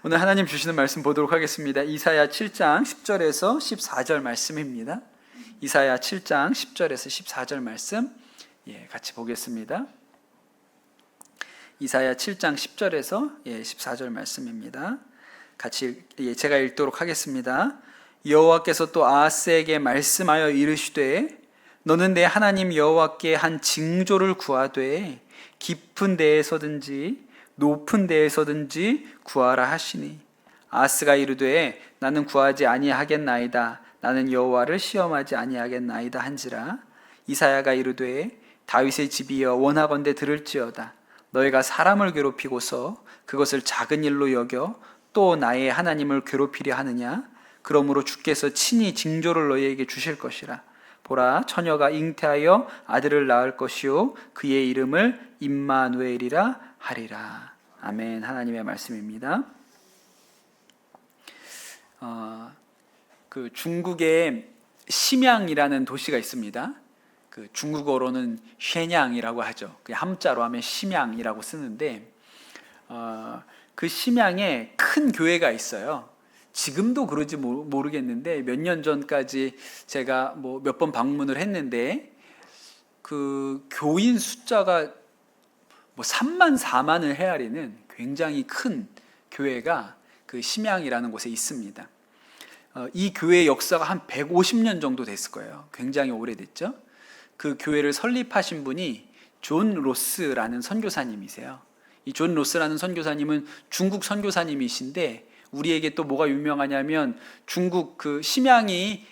오늘 하나님 주시는 말씀 보도록 하겠습니다. 이사야 7장 10절에서 14절 말씀입니다. 이사야 7장 10절에서 14절 말씀 같이 보겠습니다. 이사야 7장 10절에서 14절 말씀입니다. 같이 제가 읽도록 하겠습니다. 여호와께서 또 아하스에게 말씀하여 이르시되 너는 내 하나님 여호와께 한 징조를 구하되 깊은 데에서든지 높은 데에서든지 구하라 하시니 아하스가 이르되 나는 구하지 아니하겠나이다. 나는 여호와를 시험하지 아니하겠나이다 한지라. 이사야가 이르되 다윗의 집이여 원하건대 들을지어다. 너희가 사람을 괴롭히고서 그것을 작은 일로 여겨 또 나의 하나님을 괴롭히려 하느냐? 그러므로 주께서 친히 징조를 너희에게 주실 것이라. 보라, 처녀가 잉태하여 아들을 낳을 것이요 그의 이름을 임마누엘이라 하리라. 아멘. 하나님의 말씀입니다. 그 중국에 심양이라는 도시가 있습니다. 그 중국어로는 쉐냥이라고 하죠. 그 함자로 하면 심양이라고 쓰는데 그 심양에 큰 교회가 있어요. 지금도 그러지 모르겠는데 몇 년 전까지 제가 몇 번 방문을 했는데 그 교인 숫자가 3만 4만을 헤아리는 굉장히 큰 교회가 그 심양이라는 곳에 있습니다. 이 교회의 역사가 한 150년 정도 됐을 거예요. 굉장히 오래됐죠. 그 교회를 설립하신 분이 존 로스라는 선교사님이세요. 이 존 로스라는 선교사님은 중국 선교사님이신데 우리에게 또 뭐가 유명하냐면 중국 그 심양이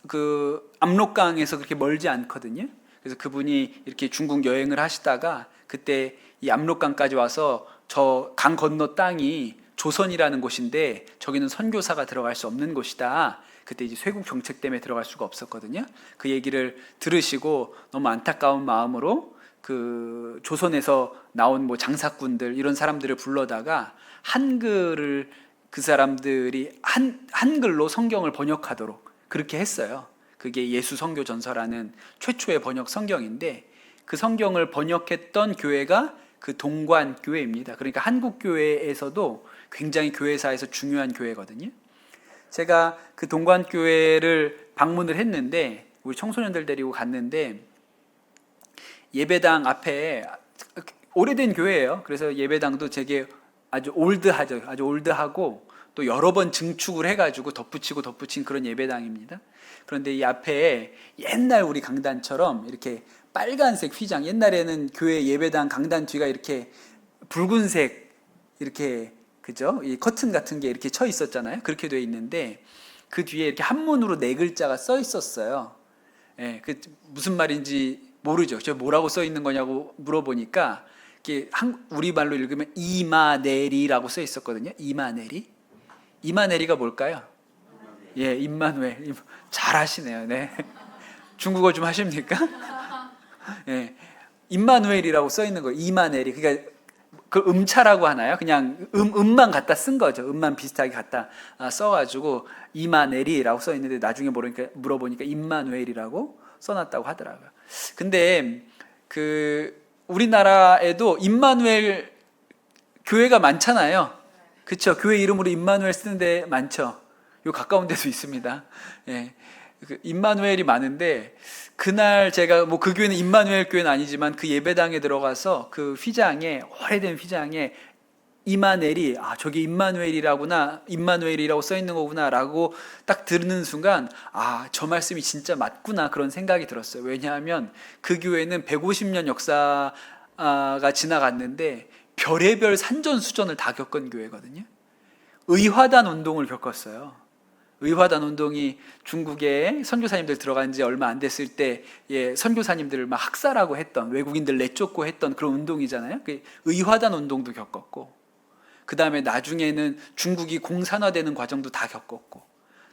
그 압록강에서 그렇게 멀지 않거든요. 그래서 그분이 이렇게 중국 여행을 하시다가 그때 이 압록강까지 와서 저 강 건너 땅이 조선이라는 곳인데 저기는 선교사가 들어갈 수 없는 곳이다. 그때 이제 쇄국 정책 때문에 들어갈 수가 없었거든요. 그 얘기를 들으시고 너무 안타까운 마음으로 그 조선에서 나온 장사꾼들 이런 사람들을 불러다가 한글을 그 사람들이 한글로 성경을 번역하도록 그렇게 했어요. 그게 예수 선교 전서라는 최초의 번역 성경인데 그 성경을 번역했던 교회가 그 동관 교회입니다. 그러니까 한국 교회에서도 굉장히 교회사에서 중요한 교회거든요. 제가 그 동관 교회를 방문을 했는데 우리 청소년들 데리고 갔는데 예배당 앞에 오래된 교회예요. 그래서 예배당도 되게 아주 올드하죠. 아주 올드하고 또 여러 번 증축을 해가지고 덧붙인 그런 예배당입니다. 그런데 이 앞에 옛날 우리 강단처럼 이렇게 빨간색 휘장, 옛날에는 교회 예배당 강단 뒤가 이렇게 붉은색 이렇게 그죠? 이 커튼 같은 게 이렇게 쳐 있었잖아요. 그렇게 돼 있는데 그 뒤에 이렇게 한문으로 4글자가 써 있었어요. 예, 그 무슨 말인지 모르죠. 저 뭐라고 써 있는 거냐고 물어보니까 우리말로 읽으면 이마네리라고 써 있었거든요. 이마네리가 뭘까요? 예, 임마누엘. 잘하시네요. 네. 중국어 좀 하십니까? 예, 임마누엘이라고 써 있는 거예요. 이마네리. 그러니까 그 음차라고 하나요? 그냥 음만 갖다 쓴 거죠. 음만 비슷하게 갖다 써가지고 이마네리라고 써 있는데 나중에 물어보니까 임마누엘이라고 써놨다고 하더라고요. 근데 그 우리나라에도 임마누엘 교회가 많잖아요. 그렇죠? 교회 이름으로 임마누엘 쓰는 데 많죠. 요 가까운 데도 있습니다. 예, 그 임마누엘이 많은데 그날 제가 그 교회는 임마누엘 교회는 아니지만 그 예배당에 들어가서 그 휘장에 오래된 휘장에 이마넬이 저게 임마누엘이라고 써 있는 거구나라고 딱 듣는 순간 저 말씀이 진짜 맞구나 그런 생각이 들었어요. 왜냐하면 그 교회는 150년 역사가 지나갔는데 별의별 산전수전을 다 겪은 교회거든요. 의화단 운동을 겪었어요. 의화단 운동이 중국에 선교사님들 들어간 지 얼마 안 됐을 때 선교사님들을 막 학살하고 했던, 외국인들 내쫓고 했던 그런 운동이잖아요. 그 의화단 운동도 겪었고 그 다음에 나중에는 중국이 공산화되는 과정도 다 겪었고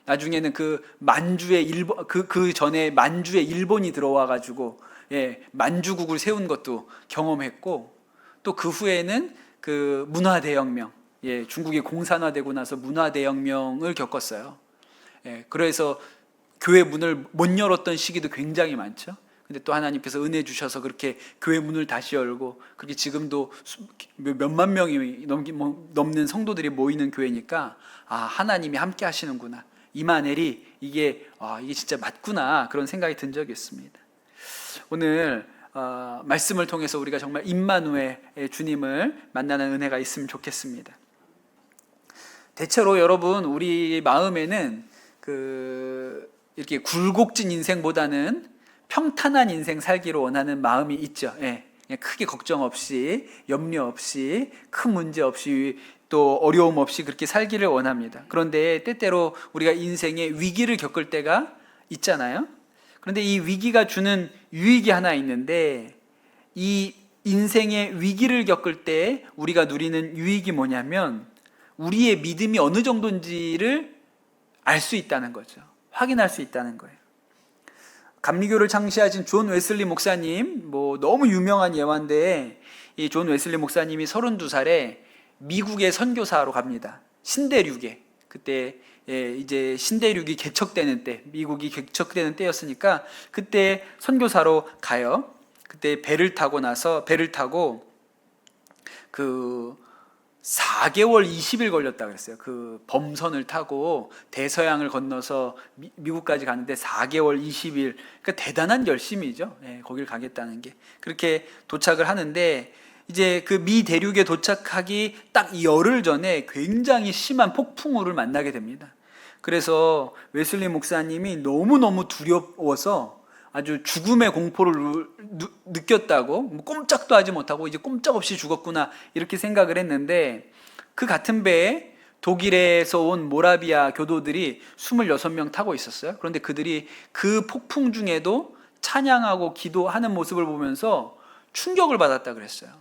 나중에는 그 전에 만주에 일본이 들어와 가지고 만주국을 세운 것도 경험했고 또 그 후에는 그 문화대혁명, 중국이 공산화되고 나서 문화대혁명을 겪었어요. 그래서 교회 문을 못 열었던 시기도 굉장히 많죠. 근데 또 하나님께서 은혜 주셔서 그렇게 교회 문을 다시 열고, 그렇게 지금도 몇만 명이 넘는 성도들이 모이는 교회니까, 아, 하나님이 함께 하시는구나, 이마넬이 이게 진짜 맞구나, 그런 생각이 든 적이 있습니다. 오늘 말씀을 통해서 우리가 정말 임마누엘 주님을 만나는 은혜가 있으면 좋겠습니다. 대체로 여러분, 우리 마음에는 이렇게 굴곡진 인생보다는 평탄한 인생 살기를 원하는 마음이 있죠. 예. 그냥 크게 걱정 없이, 염려 없이, 큰 문제 없이, 또 어려움 없이 그렇게 살기를 원합니다. 그런데 때때로 우리가 인생에 위기를 겪을 때가 있잖아요. 그런데 이 위기가 주는 유익이 하나 있는데, 이 인생의 위기를 겪을 때 우리가 누리는 유익이 뭐냐면, 우리의 믿음이 어느 정도인지를 알 수 있다는 거죠. 확인할 수 있다는 거예요. 감리교를 창시하신 존 웨슬리 목사님, 너무 유명한 예화인데, 이 존 웨슬리 목사님이 32살에 미국의 선교사로 갑니다. 신대륙에. 그때 이제 신대륙이 개척되는 때, 미국이 개척되는 때였으니까 그때 선교사로 가요. 그때 배를 타고 4개월 20일 걸렸다 그랬어요. 그 범선을 타고 대서양을 건너서 미국까지 가는데 4개월 20일. 그러니까 대단한 열심이죠. 거길 가겠다는 게. 그렇게 도착을 하는데, 이제 그 미 대륙에 도착하기 딱 열흘 전에 굉장히 심한 폭풍우를 만나게 됩니다. 그래서 웨슬리 목사님이 너무너무 두려워서 아주 죽음의 공포를 느꼈다고, 꼼짝도 하지 못하고 이제 꼼짝없이 죽었구나, 이렇게 생각을 했는데, 그 같은 배에 독일에서 온 모라비아 교도들이 26명 타고 있었어요. 그런데 그들이 그 폭풍 중에도 찬양하고 기도하는 모습을 보면서 충격을 받았다 그랬어요.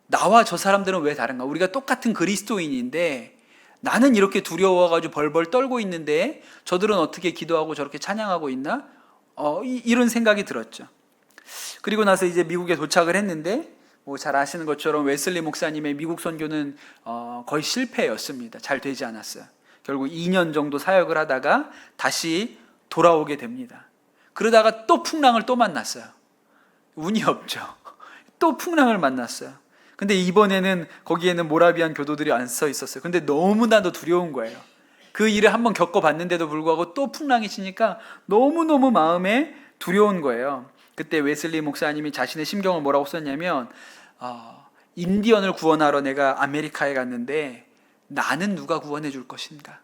나와 저 사람들은 왜 다른가? 우리가 똑같은 그리스도인인데 나는 이렇게 두려워가지고 벌벌 떨고 있는데 저들은 어떻게 기도하고 저렇게 찬양하고 있나? 이런 생각이 들었죠. 그리고 나서 이제 미국에 도착을 했는데, 잘 아시는 것처럼 웨슬리 목사님의 미국 선교는 거의 실패였습니다. 잘 되지 않았어요. 결국 2년 정도 사역을 하다가 다시 돌아오게 됩니다. 그러다가 또 풍랑을 또 만났어요. 운이 없죠. 또 풍랑을 만났어요. 근데 이번에는 거기에는 모라비안 교도들이 안 서 있었어요. 근데 너무나도 두려운 거예요. 그 일을 한번 겪어봤는데도 불구하고 또 풍랑이 치니까 너무너무 마음에 두려운 거예요. 그때 웨슬리 목사님이 자신의 심경을 뭐라고 썼냐면, 인디언을 구원하러 내가 아메리카에 갔는데 나는 누가 구원해 줄 것인가,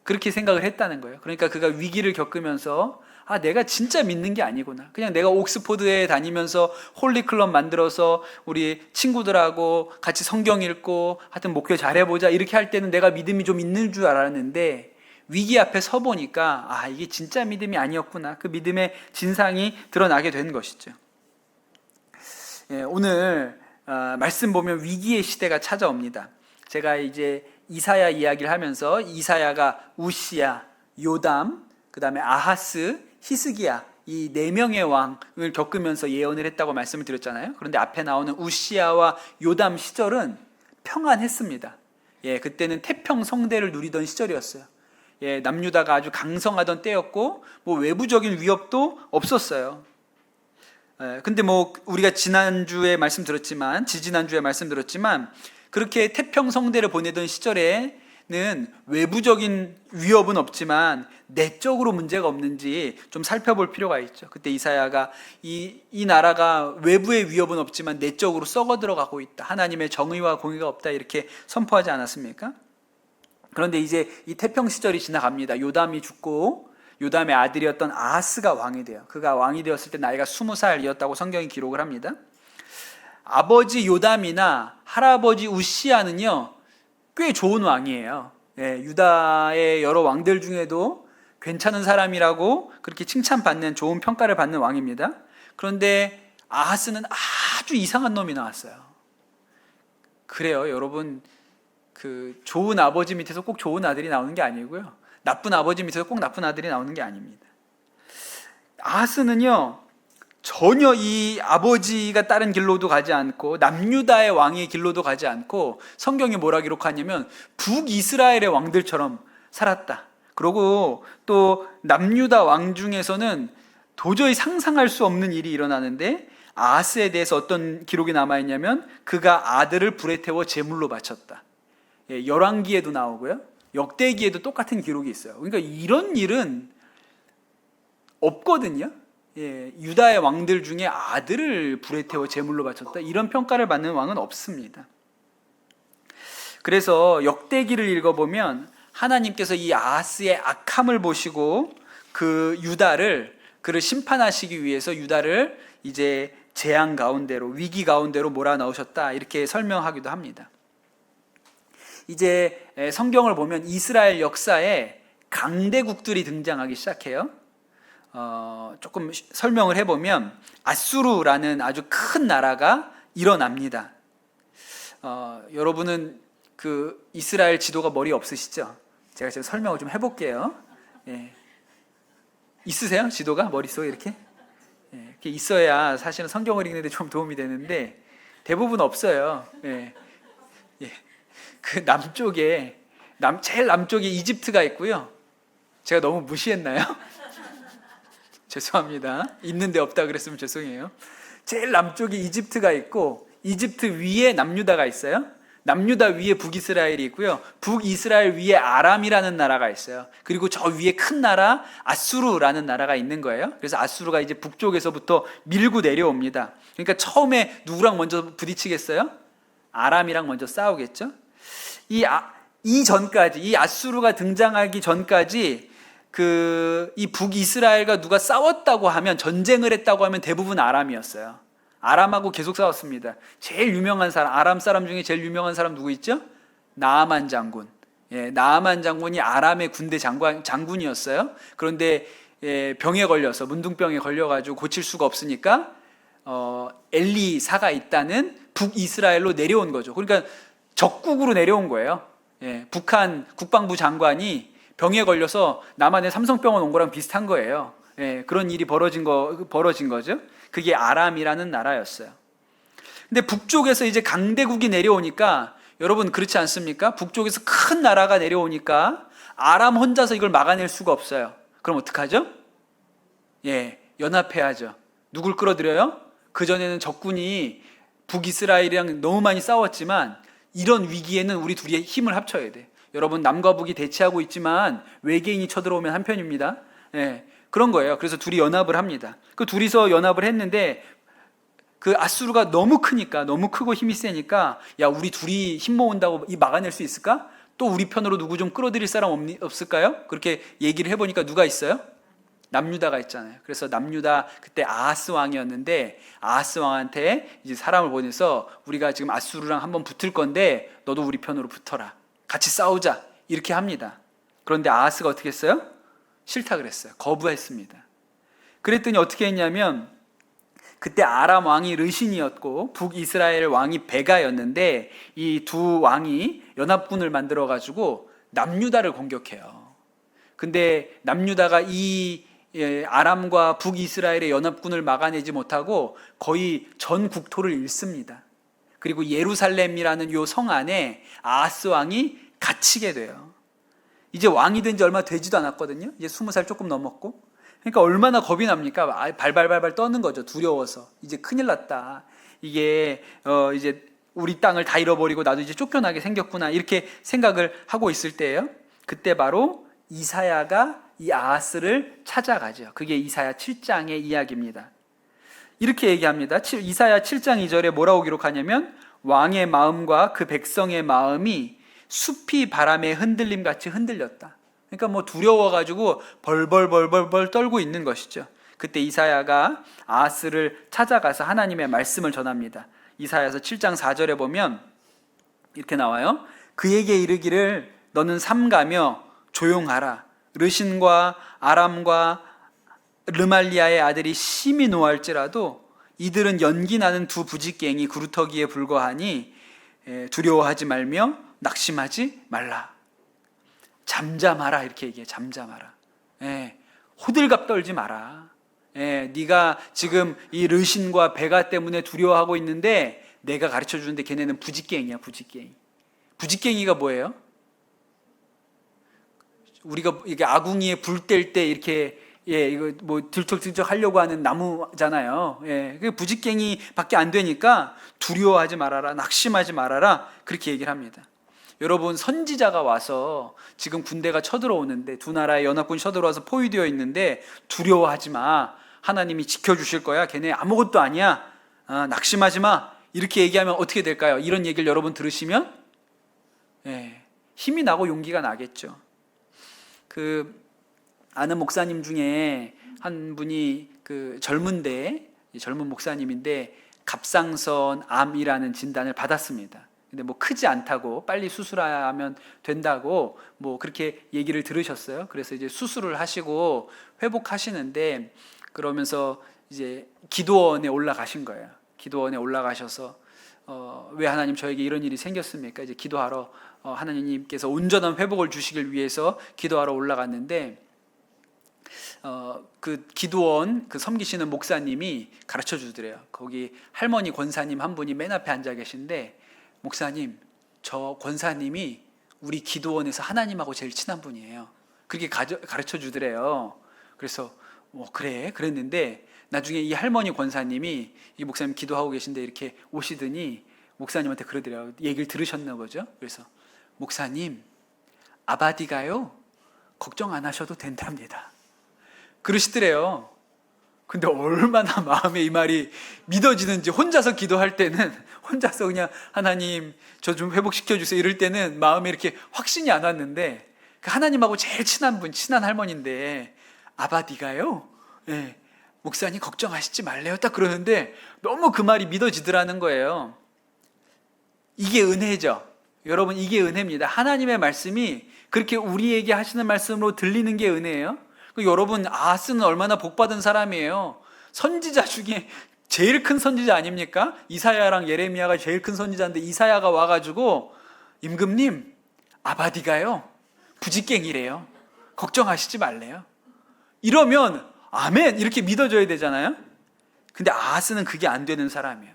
그렇게 생각을 했다는 거예요. 그러니까 그가 위기를 겪으면서 내가 진짜 믿는 게 아니구나. 그냥 내가 옥스포드에 다니면서 홀리클럽 만들어서 우리 친구들하고 같이 성경 읽고 하여튼 목회 잘해보자, 이렇게 할 때는 내가 믿음이 좀 있는 줄 알았는데, 위기 앞에 서 보니까 이게 진짜 믿음이 아니었구나. 그 믿음의 진상이 드러나게 된 것이죠. 오늘 말씀 보면 위기의 시대가 찾아옵니다. 제가 이제 이사야 이야기를 하면서 이사야가 우시야, 요담, 그 다음에 아하스, 히스기야, 이 4명의 왕을 겪으면서 예언을 했다고 말씀을 드렸잖아요. 그런데 앞에 나오는 우시야와 요담 시절은 평안했습니다. 그때는 태평 성대를 누리던 시절이었어요. 남유다가 아주 강성하던 때였고, 외부적인 위협도 없었어요. 근데 우리가 지지난주에 말씀드렸지만 그렇게 태평 성대를 보내던 시절에는 외부적인 위협은 없지만 내적으로 문제가 없는지 좀 살펴볼 필요가 있죠. 그때 이사야가 이 나라가 외부의 위협은 없지만 내적으로 썩어 들어가고 있다, 하나님의 정의와 공의가 없다, 이렇게 선포하지 않았습니까? 그런데 이제 이 태평 시절이 지나갑니다. 요담이 죽고 요담의 아들이었던 아하스가 왕이 돼요. 그가 왕이 되었을 때 나이가 20살이었다고 성경이 기록을 합니다. 아버지 요담이나 할아버지 우시야는요, 꽤 좋은 왕이에요. 유다의 여러 왕들 중에도 괜찮은 사람이라고 그렇게 칭찬받는, 좋은 평가를 받는 왕입니다. 그런데 아하스는 아주 이상한 놈이 나왔어요. 그래요, 여러분. 그 좋은 아버지 밑에서 꼭 좋은 아들이 나오는 게 아니고요, 나쁜 아버지 밑에서 꼭 나쁜 아들이 나오는 게 아닙니다. 아하스는요, 전혀 이 아버지가 따른 길로도 가지 않고 남유다의 왕의 길로도 가지 않고, 성경이 뭐라 기록하냐면 북이스라엘의 왕들처럼 살았다. 그리고 또 남유다 왕 중에서는 도저히 상상할 수 없는 일이 일어나는데 아하스에 대해서 어떤 기록이 남아있냐면 그가 아들을 불에 태워 제물로 바쳤다. 열왕기에도 나오고요. 역대기에도 똑같은 기록이 있어요. 그러니까 이런 일은 없거든요. 유다의 왕들 중에 아들을 불에 태워 제물로 바쳤다. 이런 평가를 받는 왕은 없습니다. 그래서 역대기를 읽어보면 하나님께서 이 아하스의 악함을 보시고 그 유다를 그를 심판하시기 위해서 유다를 이제 재앙 가운데로 위기 가운데로 몰아넣으셨다 이렇게 설명하기도 합니다. 이제 성경을 보면 이스라엘 역사에 강대국들이 등장하기 시작해요. 조금 설명을 해보면 아수르라는 아주 큰 나라가 일어납니다. 여러분은 그 이스라엘 지도가 머리 없으시죠? 제가 지금 설명을 좀 해볼게요. 있으세요? 지도가 머릿속에 이렇게? 이렇게 있어야 사실은 성경을 읽는데 좀 도움이 되는데 대부분 없어요. 그 남쪽에 제일 남쪽에 이집트가 있고요. 제가 너무 무시했나요? 죄송합니다. 있는데 없다 그랬으면 죄송해요. 제일 남쪽에 이집트가 있고 이집트 위에 남유다가 있어요. 남유다 위에 북이스라엘이 있고요. 북이스라엘 위에 아람이라는 나라가 있어요. 그리고 저 위에 큰 나라 아수르라는 나라가 있는 거예요. 그래서 아수르가 이제 북쪽에서부터 밀고 내려옵니다. 그러니까 처음에 누구랑 먼저 부딪히겠어요? 아람이랑 먼저 싸우겠죠. 이 전까지 이 아수르가 등장하기 전까지 이 북이스라엘과 누가 싸웠다고 하면 전쟁을 했다고 하면 대부분 아람이었어요. 아람하고 계속 싸웠습니다. 제일 유명한 사람, 아람 사람 중에 제일 유명한 사람 누구 있죠? 나아만 장군. 나아만 장군이 아람의 군대 장군이었어요. 그런데 병에 걸려서 문둥병에 걸려가지고 고칠 수가 없으니까 엘리사가 있다는 북이스라엘로 내려온 거죠. 그러니까 적국으로 내려온 거예요. 북한 국방부 장관이 병에 걸려서 남한의 삼성병원 온 거랑 비슷한 거예요. 그런 일이 벌어진 거죠. 그게 아람이라는 나라였어요. 근데 북쪽에서 이제 강대국이 내려오니까 여러분 그렇지 않습니까? 북쪽에서 큰 나라가 내려오니까 아람 혼자서 이걸 막아낼 수가 없어요. 그럼 어떡하죠? 연합해야죠. 누굴 끌어들여요? 그전에는 적군이 북이스라엘이랑 너무 많이 싸웠지만 이런 위기에는 우리 둘이 힘을 합쳐야 돼. 여러분 남과 북이 대치하고 있지만 외계인이 쳐들어오면 한편입니다. 그런 거예요. 그래서 둘이 연합을 합니다. 그 둘이서 연합을 했는데 그 아수르가 너무 크니까, 너무 크고 힘이 세니까 야 우리 둘이 힘 모은다고 이 막아낼 수 있을까? 또 우리 편으로 누구 좀 끌어들일 사람 없을까요? 그렇게 얘기를 해보니까 누가 있어요? 남유다가 있잖아요. 그래서 남유다 그때 아하스 왕이었는데 아하스 왕한테 이제 사람을 보내서 우리가 지금 아수르랑 한번 붙을 건데 너도 우리 편으로 붙어라. 같이 싸우자. 이렇게 합니다. 그런데 아하스가 어떻게 했어요? 싫다 그랬어요. 거부했습니다. 그랬더니 어떻게 했냐면 그때 아람 왕이 르신이었고 북이스라엘 왕이 베가였는데 이 두 왕이 연합군을 만들어 가지고 남유다를 공격해요. 근데 남유다가 이 아람과 북이스라엘의 연합군을 막아내지 못하고 거의 전 국토를 잃습니다. 그리고 예루살렘이라는 요 성 안에 아하스 왕이 갇히게 돼요. 이제 왕이 된 지 얼마 되지도 않았거든요. 이제 20살 조금 넘었고. 그러니까 얼마나 겁이 납니까? 발발발발 떠는 거죠. 두려워서. 이제 큰일 났다. 이게 이제 우리 땅을 다 잃어버리고 나도 이제 쫓겨나게 생겼구나. 이렇게 생각을 하고 있을 때예요. 그때 바로 이사야가 이 아하스를 찾아가죠. 그게 이사야 7장의 이야기입니다. 이렇게 얘기합니다. 이사야 7장 2절에 뭐라고 기록하냐면 왕의 마음과 그 백성의 마음이 숲이 바람에 흔들림 같이 흔들렸다. 그러니까 뭐 두려워가지고 벌벌 떨고 있는 것이죠. 그때 이사야가 아하스를 찾아가서 하나님의 말씀을 전합니다. 이사야서 7장 4절에 보면 이렇게 나와요. 그에게 이르기를 너는 삼가며 조용하라. 르신과 아람과 르말리아의 아들이 심히 노할지라도 이들은 연기 나는 두 부지깽이 구루터기에 불과하니 두려워하지 말며 낙심하지 말라. 잠잠하라 이렇게 얘기해. 잠잠하라. 호들갑 떨지 마라. 네가 지금 이 르신과 베가 때문에 두려워하고 있는데 내가 가르쳐 주는데 걔네는 부지깽이야. 부지깽이. 부지깽이가 뭐예요? 우리가 이게 아궁이에 불 뗄 때 이렇게 이거 뭐 들쩍들쩍 하려고 하는 나무잖아요. 그 부직갱이밖에 안 되니까 두려워하지 말아라, 낙심하지 말아라, 그렇게 얘기를 합니다. 여러분, 선지자가 와서 지금 군대가 쳐들어오는데, 두 나라의 연합군이 쳐들어와서 포위되어 있는데 두려워하지 마, 하나님이 지켜주실 거야, 걔네 아무것도 아니야, 낙심하지 마, 이렇게 얘기하면 어떻게 될까요? 이런 얘기를 여러분 들으시면 힘이 나고 용기가 나겠죠. 아는 목사님 중에 한 분이 젊은 목사님인데 갑상선 암이라는 진단을 받았습니다. 근데 뭐 크지 않다고, 빨리 수술하면 된다고 뭐 그렇게 얘기를 들으셨어요. 그래서 이제 수술을 하시고 회복하시는데, 그러면서 이제 기도원에 올라가신 거예요. 기도원에 올라가셔서 왜 하나님 저에게 이런 일이 생겼습니까? 이제 기도하러 하나님께서 온전한 회복을 주시길 위해서 기도하러 올라갔는데, 그 기도원 섬기시는 목사님이 가르쳐 주더래요. 거기 할머니 권사님 한 분이 맨 앞에 앉아 계신데, 목사님, 저 권사님이 우리 기도원에서 하나님하고 제일 친한 분이에요. 그렇게 가르쳐 주더래요. 그래서 그래 그랬는데, 나중에 이 할머니 권사님이 이 목사님 기도하고 계신데 이렇게 오시더니 목사님한테 그러더래요. 얘기를 들으셨나 보죠. 그래서 목사님, 아바디가요, 걱정 안 하셔도 된답니다, 그러시더래요. 근데 얼마나 마음에 이 말이 믿어지는지, 혼자서 기도할 때는 혼자서 그냥 하나님 저 좀 회복시켜 주세요 이럴 때는 마음에 이렇게 확신이 안 왔는데, 하나님하고 제일 친한 할머니인데 아바디가요, 목사님 걱정하시지 말래요, 딱 그러는데 너무 그 말이 믿어지더라는 거예요. 이게 은혜죠. 여러분, 이게 은혜입니다. 하나님의 말씀이 그렇게 우리에게 하시는 말씀으로 들리는 게 은혜예요. 여러분, 아하스는 얼마나 복받은 사람이에요. 선지자 중에 제일 큰 선지자 아닙니까? 이사야랑 예레미야가 제일 큰 선지자인데, 이사야가 와가지고 임금님, 아바디가요, 부직갱이래요, 걱정하시지 말래요, 이러면 아멘 이렇게 믿어줘야 되잖아요. 근데 아하스는 그게 안 되는 사람이에요.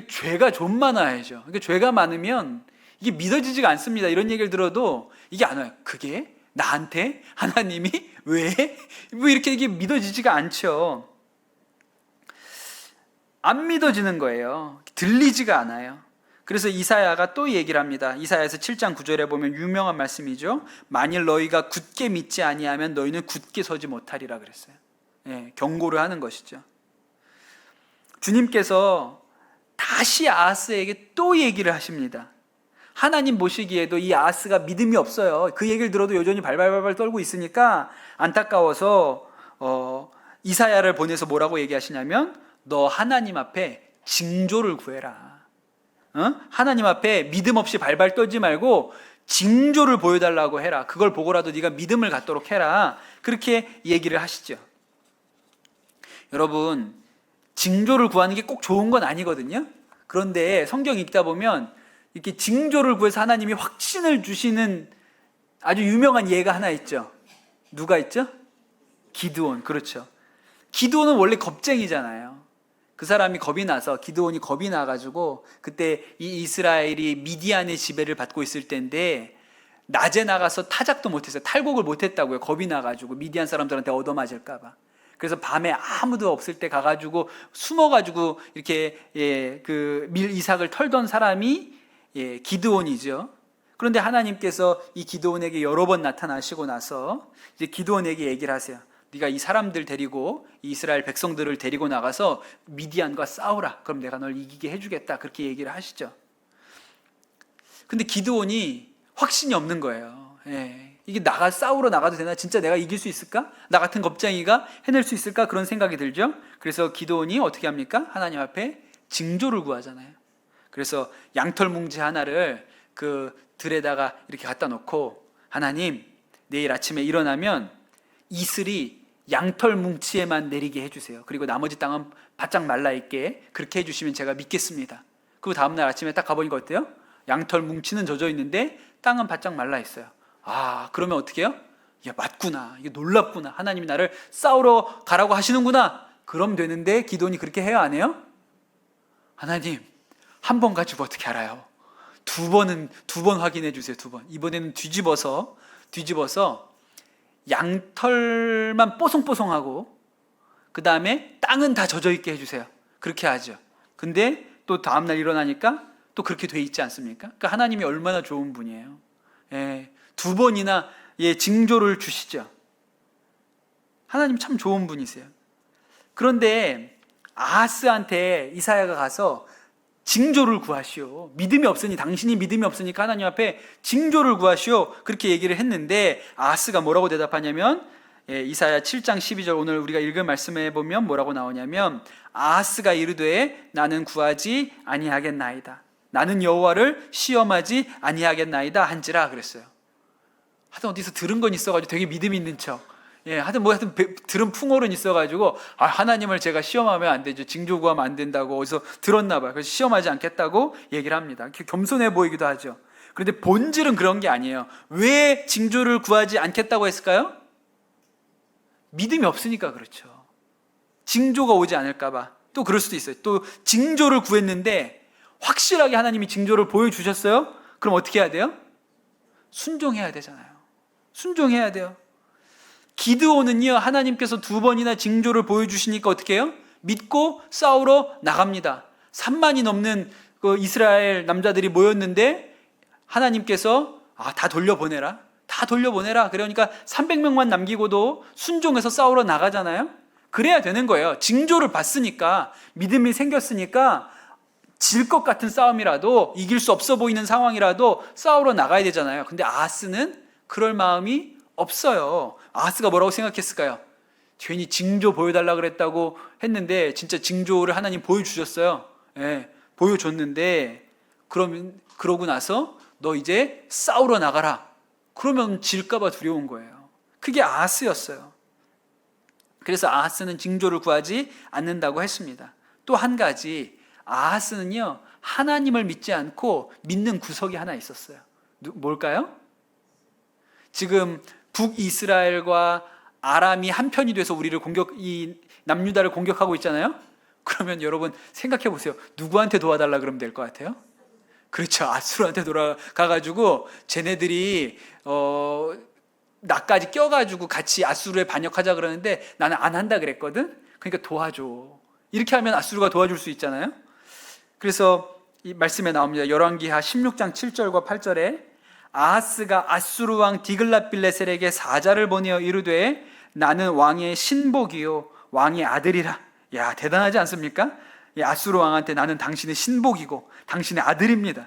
죄가 좀 많아야죠. 죄가 많으면 이게 믿어지지가 않습니다. 이런 얘기를 들어도 이게 안 와요. 그게 나한테 하나님이 왜? 뭐 이렇게 이게 믿어지지가 않죠. 안 믿어지는 거예요. 들리지가 않아요. 그래서 이사야가 또 얘기를 합니다. 이사야에서 7장 9절에 보면 유명한 말씀이죠. 만일 너희가 굳게 믿지 아니하면 너희는 굳게 서지 못하리라 그랬어요. 경고를 하는 것이죠. 주님께서 다시 아하스에게 또 얘기를 하십니다. 하나님 보시기에도 이 아하스가 믿음이 없어요. 그 얘기를 들어도 여전히 발발발발 떨고 있으니까 안타까워서 이사야를 보내서 뭐라고 얘기하시냐면, 너 하나님 앞에 징조를 구해라. 하나님 앞에 믿음 없이 발발 떨지 말고 징조를 보여달라고 해라. 그걸 보고라도 네가 믿음을 갖도록 해라. 그렇게 얘기를 하시죠. 여러분, 징조를 구하는 게 꼭 좋은 건 아니거든요. 그런데 성경 읽다 보면 이렇게 징조를 구해서 하나님이 확신을 주시는 아주 유명한 예가 하나 있죠. 누가 있죠? 기드온. 그렇죠. 기드온은 원래 겁쟁이잖아요. 그 사람이 겁이 나서, 기드온이 겁이 나가지고, 그때 이 이스라엘이 미디안의 지배를 받고 있을 때인데 낮에 나가서 타작도 못했어요. 탈곡을 못했다고요. 겁이 나가지고 미디안 사람들한테 얻어맞을까봐. 그래서 밤에 아무도 없을 때 가가지고 숨어가지고 이렇게 밀 이삭을 털던 사람이 기드온이죠. 그런데 하나님께서 이 기드온에게 여러 번 나타나시고 나서 이제 기드온에게 얘기를 하세요. 네가 이 사람들 데리고, 이 이스라엘 백성들을 데리고 나가서 미디안과 싸우라. 그럼 내가 널 이기게 해주겠다. 그렇게 얘기를 하시죠. 근데 기드온이 확신이 없는 거예요. 이게 싸우러 나가도 되나? 진짜 내가 이길 수 있을까? 나 같은 겁쟁이가 해낼 수 있을까? 그런 생각이 들죠. 그래서 기드온이 어떻게 합니까? 하나님 앞에 징조를 구하잖아요. 그래서 양털 뭉치 하나를 그 들에다가 이렇게 갖다 놓고, 하나님, 내일 아침에 일어나면 이슬이 양털 뭉치에만 내리게 해주세요. 그리고 나머지 땅은 바짝 말라있게 그렇게 해주시면 제가 믿겠습니다. 그리고 다음날 아침에 딱 가보니까 어때요? 양털 뭉치는 젖어 있는데 땅은 바짝 말라있어요. 그러면 어떻게 해요? 야, 맞구나. 이게 놀랍구나. 하나님이 나를 싸우러 가라고 하시는구나. 그럼 되는데 기도니 그렇게 해요, 안 해요? 하나님, 한 번 가지고 어떻게 알아요? 두 번 확인해 주세요. 2번. 이번에는 뒤집어서 양털만 뽀송뽀송하고 그 다음에 땅은 다 젖어 있게 해주세요. 그렇게 하죠. 근데 또 다음날 일어나니까 또 그렇게 돼 있지 않습니까? 그러니까 하나님이 얼마나 좋은 분이에요. 예, 2번이나 징조를 주시죠. 하나님 참 좋은 분이세요. 그런데 아하스한테 이사야가 가서 징조를 구하시오. 믿음이 없으니, 당신이 믿음이 없으니까 하나님 앞에 징조를 구하시오. 그렇게 얘기를 했는데 아하스가 뭐라고 대답하냐면 이사야 7장 12절 오늘 우리가 읽은 말씀에 보면 뭐라고 나오냐면 아하스가 이르되 나는 구하지 아니하겠나이다. 나는 여호와를 시험하지 아니하겠나이다 한지라 그랬어요. 하여튼 어디서 들은 건 있어가지고 되게 믿음 있는 척. 하여튼 들은 풍월은 있어가지고 하나님을 제가 시험하면 안 되죠. 징조 구하면 안 된다고 어디서 들었나 봐요. 그래서 시험하지 않겠다고 얘기를 합니다. 겸손해 보이기도 하죠. 그런데 본질은 그런 게 아니에요. 왜 징조를 구하지 않겠다고 했을까요? 믿음이 없으니까 그렇죠. 징조가 오지 않을까 봐. 또 그럴 수도 있어요. 또 징조를 구했는데 확실하게 하나님이 징조를 보여주셨어요? 그럼 어떻게 해야 돼요? 순종해야 되잖아요. 순종해야 돼요. 기드온은요, 하나님께서 2번이나 징조를 보여주시니까 어떻게 해요? 믿고 싸우러 나갑니다. 3만이 넘는 그 이스라엘 남자들이 모였는데 하나님께서 다 돌려보내라. 다 돌려보내라. 그러니까 300명만 남기고도 순종해서 싸우러 나가잖아요. 그래야 되는 거예요. 징조를 봤으니까, 믿음이 생겼으니까 질 것 같은 싸움이라도, 이길 수 없어 보이는 상황이라도 싸우러 나가야 되잖아요. 근데 아하스는 그럴 마음이 없어요. 아하스가 뭐라고 생각했을까요? 괜히 징조 보여달라 그랬다고 했는데 진짜 징조를 하나님 보여주셨어요. 보여줬는데 그러고 나서 너 이제 싸우러 나가라. 그러면 질까봐 두려운 거예요. 그게 아하스였어요. 그래서 아하스는 징조를 구하지 않는다고 했습니다. 또 한 가지, 아하스는요, 하나님을 믿지 않고 믿는 구석이 하나 있었어요. 뭘까요? 지금 북이스라엘과 아람이 한편이 돼서 이 남유다를 공격하고 있잖아요. 그러면 여러분 생각해 보세요. 누구한테 도와달라 그러면 될 것 같아요? 그렇죠. 아수르한테 돌아가가지고 쟤네들이 나까지 껴가지고 같이 아수르에 반역하자 그러는데 나는 안 한다 그랬거든. 그러니까 도와줘. 이렇게 하면 아수르가 도와줄 수 있잖아요. 그래서 이 말씀에 나옵니다. 열왕기하 16장 7절과 8절에 아하스가 아수르 왕 디글랏빌레셀에게 사자를 보내어 이르되 나는 왕의 신복이요 왕의 아들이라. 야, 대단하지 않습니까? 아수르 왕한테 나는 당신의 신복이고 당신의 아들입니다.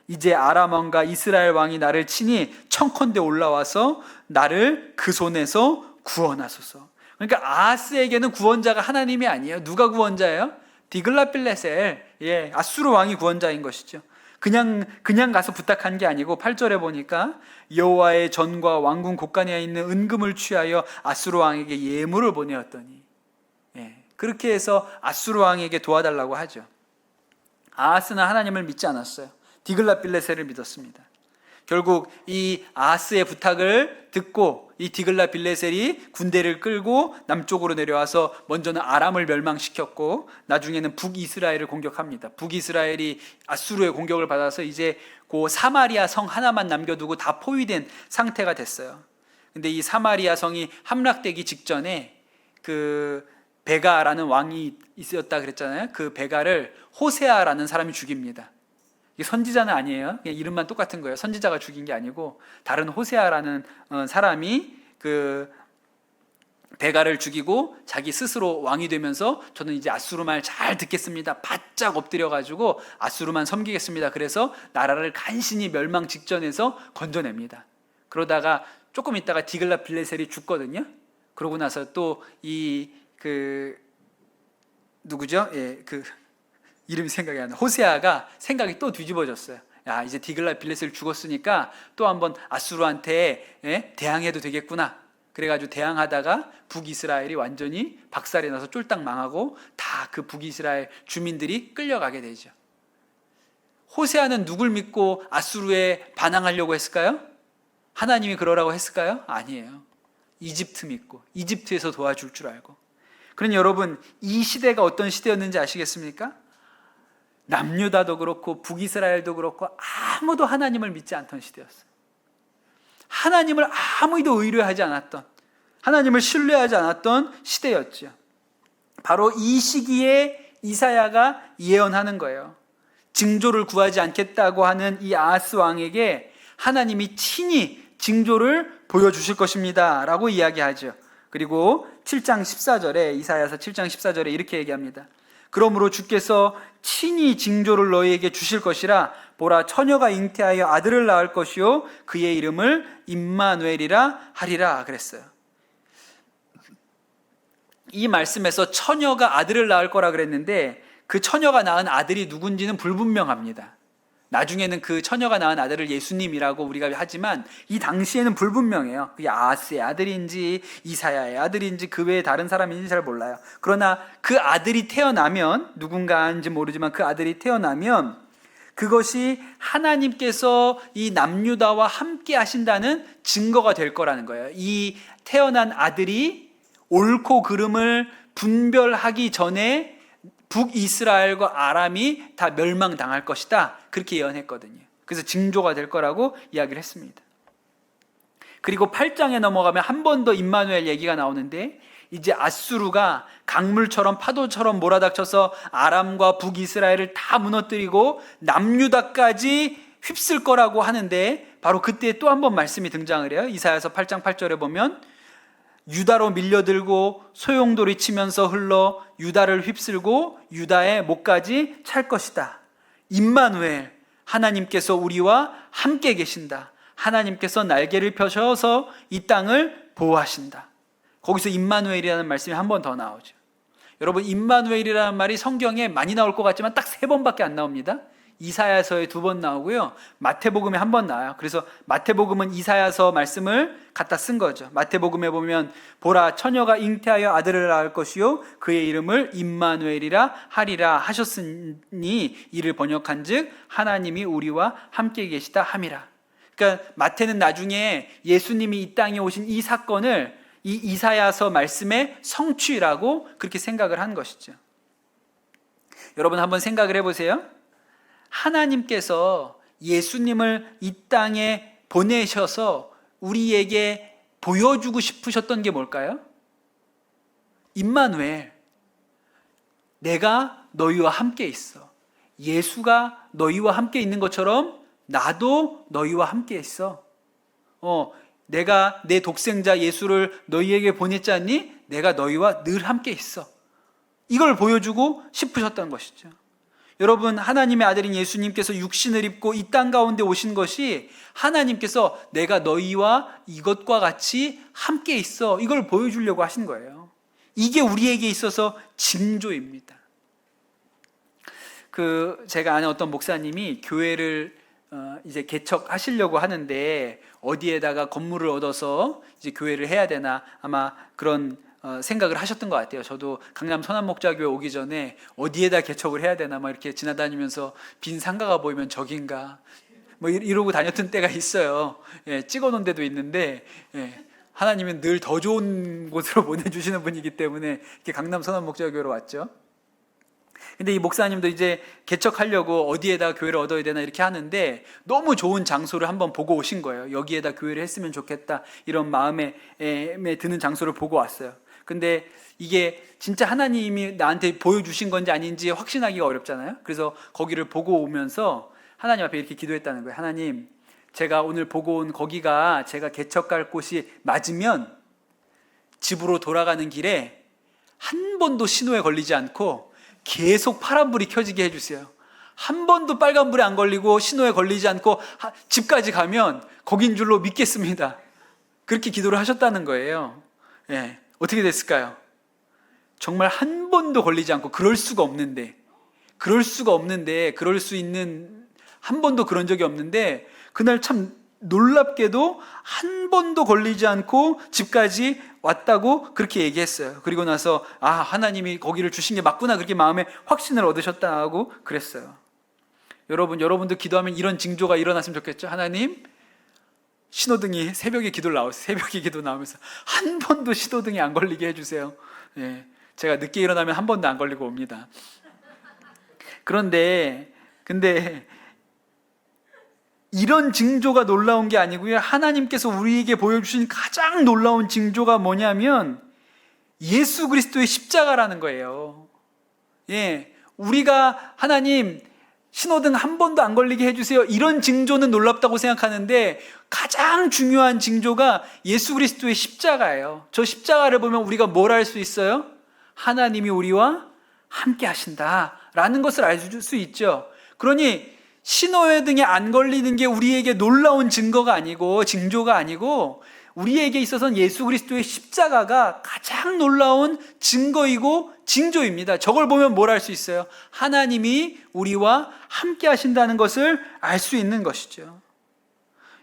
이제 아람 왕과 이스라엘 왕이 나를 치니 청컨대 올라와서 나를 그 손에서 구원하소서. 그러니까 아하스에게는 구원자가 하나님이 아니에요. 누가 구원자예요? 디글랏빌레셀, 아수르 왕이 구원자인 것이죠. 그냥 가서 부탁한 게 아니고 8절에 보니까 여호와의 전과 왕궁 곳간에 있는 은금을 취하여 아수르 왕에게 예물을 보내었더니, 그렇게 해서 아수르 왕에게 도와달라고 하죠. 아하스는 하나님을 믿지 않았어요. 디글랏빌레셀을 믿었습니다. 결국 이 아하스의 부탁을 듣고 이 디글랏빌레셀이 군대를 끌고 남쪽으로 내려와서 먼저는 아람을 멸망시켰고 나중에는 북이스라엘을 공격합니다. 북이스라엘이 아수르의 공격을 받아서 이제 그 사마리아 성 하나만 남겨두고 다 포위된 상태가 됐어요. 근데 이 사마리아 성이 함락되기 직전에 그 베가라는 왕이 있었다 그랬잖아요. 그 베가를 호세아라는 사람이 죽입니다. 선지자는 아니에요. 그냥 이름만 똑같은 거예요. 선지자가 죽인 게 아니고 다른 호세아라는 사람이 그 베가를 죽이고 자기 스스로 왕이 되면서 저는 이제 아수르 말 잘 듣겠습니다. 바짝 엎드려가지고 아수르만 섬기겠습니다. 그래서 나라를 간신히 멸망 직전에서 건져냅니다. 그러다가 조금 있다가 디글랏빌레셀이 죽거든요. 그러고 나서 또 누구죠? 이름이 생각이 안 나. 호세아가 생각이 또 뒤집어졌어요. 야, 이제 디글랏빌레셀 죽었으니까 또 한번 아수르한테 대항해도 되겠구나. 그래가지고 대항하다가 북이스라엘이 완전히 박살이 나서 쫄딱 망하고 다 그 북이스라엘 주민들이 끌려가게 되죠. 호세아는 누굴 믿고 아수르에 반항하려고 했을까요? 하나님이 그러라고 했을까요? 아니에요. 이집트 믿고 이집트에서 도와줄 줄 알고. 그러니 여러분, 이 시대가 어떤 시대였는지 아시겠습니까? 남유다도 그렇고 북이스라엘도 그렇고 아무도 하나님을 믿지 않던 시대였어요. 하나님을 아무도 의뢰하지 않았던, 하나님을 신뢰하지 않았던 시대였죠. 바로 이 시기에 이사야가 예언하는 거예요. 징조를 구하지 않겠다고 하는 이 아하스 왕에게 하나님이 친히 징조를 보여주실 것입니다 라고 이야기하죠. 그리고 7장 14절에, 이사야서 7장 14절에 이렇게 얘기합니다. 그러므로 주께서 친히 징조를 너희에게 주실 것이라. 보라, 처녀가 잉태하여 아들을 낳을 것이요 그의 이름을 임마누엘이라 하리라 그랬어요. 이 말씀에서 처녀가 아들을 낳을 거라 그랬는데 그 처녀가 낳은 아들이 누군지는 불분명합니다. 나중에는 그 처녀가 낳은 아들을 예수님이라고 우리가 하지만 이 당시에는 불분명해요. 그게 아하스의 아들인지 이사야의 아들인지 그 외에 다른 사람인지 잘 몰라요. 그러나 그 아들이 태어나면, 누군가인지 모르지만 그 아들이 태어나면 그것이 하나님께서 이 남유다와 함께 하신다는 증거가 될 거라는 거예요. 이 태어난 아들이 옳고 그름을 분별하기 전에 북이스라엘과 아람이 다 멸망당할 것이다, 그렇게 예언했거든요. 그래서 징조가 될 거라고 이야기를 했습니다. 그리고 8장에 넘어가면 한 번 더 임마누엘 얘기가 나오는데, 이제 아수르가 강물처럼 파도처럼 몰아닥쳐서 아람과 북이스라엘을 다 무너뜨리고 남유다까지 휩쓸 거라고 하는데, 바로 그때 또 한 번 말씀이 등장을 해요. 이사야서 8장 8절에 보면 유다로 밀려들고 소용돌이 치면서 흘러 유다를 휩쓸고 유다의 목까지 찰 것이다. 임마누엘, 하나님께서 우리와 함께 계신다. 하나님께서 날개를 펴셔서 이 땅을 보호하신다. 거기서 임마누엘이라는 말씀이 한 번 더 나오죠. 여러분, 임마누엘이라는 말이 성경에 많이 나올 것 같지만 딱 3번밖에 안 나옵니다. 이사야서에 2번 나오고요, 마태복음에 1번 나와요. 그래서 마태복음은 이사야서 말씀을 갖다 쓴 거죠. 마태복음에 보면 보라, 처녀가 잉태하여 아들을 낳을 것이요 그의 이름을 임마누엘이라 하리라 하셨으니 이를 번역한즉 하나님이 우리와 함께 계시다 함이라. 그러니까 마태는 나중에 예수님이 이 땅에 오신 이 사건을 이 이사야서 말씀의 성취라고 그렇게 생각을 한 것이죠. 여러분, 한번 생각을 해보세요. 하나님께서 예수님을 이 땅에 보내셔서 우리에게 보여주고 싶으셨던 게 뭘까요? 임마누엘, 내가 너희와 함께 있어. 예수가 너희와 함께 있는 것처럼 나도 너희와 함께 있어. 내가 내 독생자 예수를 너희에게 보냈지 않니? 내가 너희와 늘 함께 있어. 이걸 보여주고 싶으셨던 것이죠. 여러분, 하나님의 아들인 예수님께서 육신을 입고 이 땅 가운데 오신 것이 하나님께서 내가 너희와 이것과 같이 함께 있어, 이걸 보여주려고 하신 거예요. 이게 우리에게 있어서 징조입니다. 제가 아는 어떤 목사님이 교회를 이제 개척하시려고 하는데 어디에다가 건물을 얻어서 이제 교회를 해야 되나, 아마 그런 생각을 하셨던 것 같아요. 저도 강남 선한목자교회 오기 전에 어디에다 개척을 해야 되나 막 이렇게 지나다니면서 빈 상가가 보이면 저긴가 뭐 이러고 다녔던 때가 있어요. 찍어놓은 데도 있는데, 하나님은 늘 더 좋은 곳으로 보내주시는 분이기 때문에 이렇게 강남 선한목자교회로 왔죠. 근데 이 목사님도 이제 개척하려고 어디에다 교회를 얻어야 되나 이렇게 하는데 너무 좋은 장소를 한번 보고 오신 거예요. 여기에다 교회를 했으면 좋겠다, 이런 마음에 드는 장소를 보고 왔어요. 근데 이게 진짜 하나님이 나한테 보여주신 건지 아닌지 확신하기가 어렵잖아요. 그래서 거기를 보고 오면서 하나님 앞에 이렇게 기도했다는 거예요. 하나님, 제가 오늘 보고 온 거기가 제가 개척할 곳이 맞으면 집으로 돌아가는 길에 한 번도 신호에 걸리지 않고 계속 파란불이 켜지게 해주세요. 한 번도 빨간불에 안 걸리고 신호에 걸리지 않고 집까지 가면 거긴 줄로 믿겠습니다. 그렇게 기도를 하셨다는 거예요. 어떻게 됐을까요? 정말 한 번도 걸리지 않고, 그럴 수 있는, 한 번도 그런 적이 없는데 그날 참 놀랍게도 한 번도 걸리지 않고 집까지 왔다고 그렇게 얘기했어요. 그리고 나서 하나님이 거기를 주신 게 맞구나, 그렇게 마음에 확신을 얻으셨다고 그랬어요. 여러분도 기도하면 이런 징조가 일어났으면 좋겠죠. 하나님, 신호등이 새벽에 기도 나오면서 한 번도 신호등이 안 걸리게 해주세요. 제가 늦게 일어나면 한 번도 안 걸리고 옵니다. 근데 이런 징조가 놀라운 게 아니고요. 하나님께서 우리에게 보여주신 가장 놀라운 징조가 뭐냐면 예수 그리스도의 십자가라는 거예요. 예, 우리가 하나님 신호등 한 번도 안 걸리게 해주세요, 이런 징조는 놀랍다고 생각하는데 가장 중요한 징조가 예수 그리스도의 십자가예요. 저 십자가를 보면 우리가 뭘 알 수 있어요? 하나님이 우리와 함께 하신다라는 것을 알 수 있죠. 그러니 신호등에 안 걸리는 게 우리에게 놀라운 증거가 아니고 징조가 아니고 우리에게 있어서는 예수 그리스도의 십자가가 가장 놀라운 증거이고 징조입니다. 저걸 보면 뭘 알 수 있어요? 하나님이 우리와 함께 하신다는 것을 알 수 있는 것이죠.